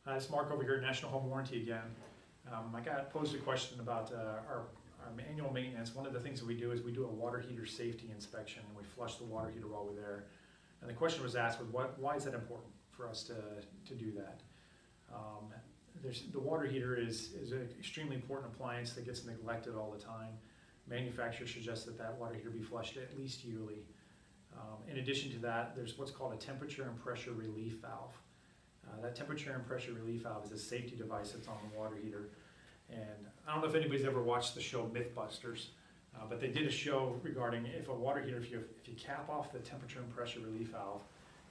It's Mark over here at National Home Warranty again. I got posed a question about our annual maintenance. One of the things that we do is we do a water heater safety inspection, and we flush the water heater while we're there. And the question was asked, why is that important for us to do that? The water heater is an extremely important appliance that gets neglected all the time. Manufacturers suggest that water heater be flushed at least yearly. In addition to that, there's what's called a temperature and pressure relief valve. That temperature and pressure relief valve is a safety device that's on the water heater. And I don't know if anybody's ever watched the show Mythbusters, but they did a show regarding if a water heater, if you cap off the temperature and pressure relief valve,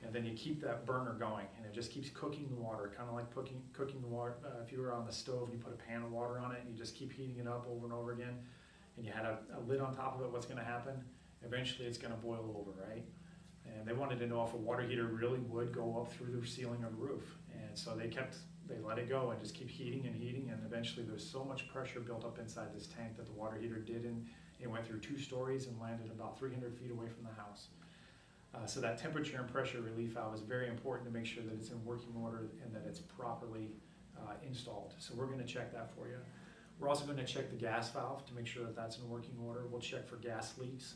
and then you keep that burner going, and it just keeps cooking the water, kind of like cooking the water. If you were on the stove and you put a pan of water on it, and you just keep heating it up over and over again, and you had a lid on top of it, what's going to happen? Eventually it's going to boil over, right? And they wanted to know if a water heater really would go up through the ceiling of the roof. And so they let it go and just keep heating and heating, and eventually there's so much pressure built up inside this tank that the water heater it went through 2 stories and landed about 300 feet away from the house. So that temperature and pressure relief valve is very important to make sure that it's in working order and that it's properly installed. So we're going to check that for you. We're also going to check the gas valve to make sure that that's in working order. We'll check for gas leaks.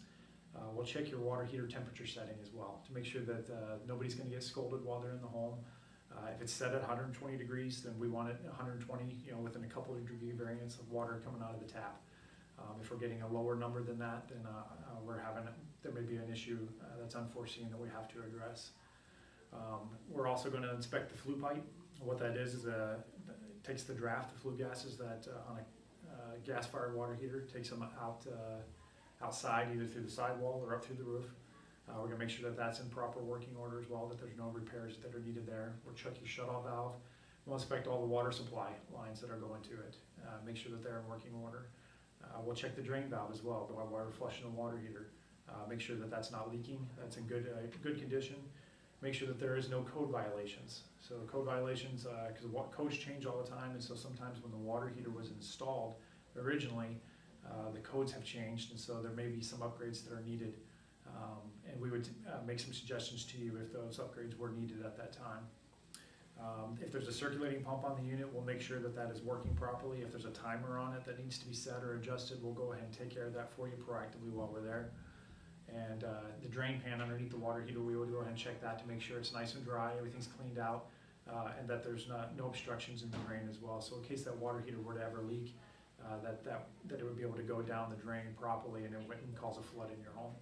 We'll check your water heater temperature setting as well to make sure that nobody's going to get scolded while they're in the home. If it's set at 120 degrees, then we want it 120, within a couple of degree variance of water coming out of the tap. If we're getting a lower number than that, then there may be an issue that's unforeseen that we have to address. We're also going to inspect the flue pipe. What that is it takes the draft, the flue gases that on a gas-fired water heater, takes them outside, either through the sidewall or up through the roof. We're going to make sure that that's in proper working order as well, that there's no repairs that are needed there. We'll check your shutoff valve. We'll inspect all the water supply lines that are going to it, make sure that they're in working order. We'll check the drain valve as well, while we're flushing the water heater. Make sure that that's not leaking, that's in good condition. Make sure that there is no code violations. So code violations, because codes change all the time, and so sometimes when the water heater was installed originally, the codes have changed, and so there may be some upgrades that are needed. And we would make some suggestions to you if those upgrades were needed at that time. If there's a circulating pump on the unit, we'll make sure that that is working properly. If there's a timer on it that needs to be set or adjusted, we'll go ahead and take care of that for you proactively while we're there. And the drain pan underneath the water heater, we would go ahead and check that to make sure it's nice and dry, everything's cleaned out, and that there's no obstructions in the drain as well. So in case that water heater were to ever leak, that it would be able to go down the drain properly and it wouldn't cause a flood in your home.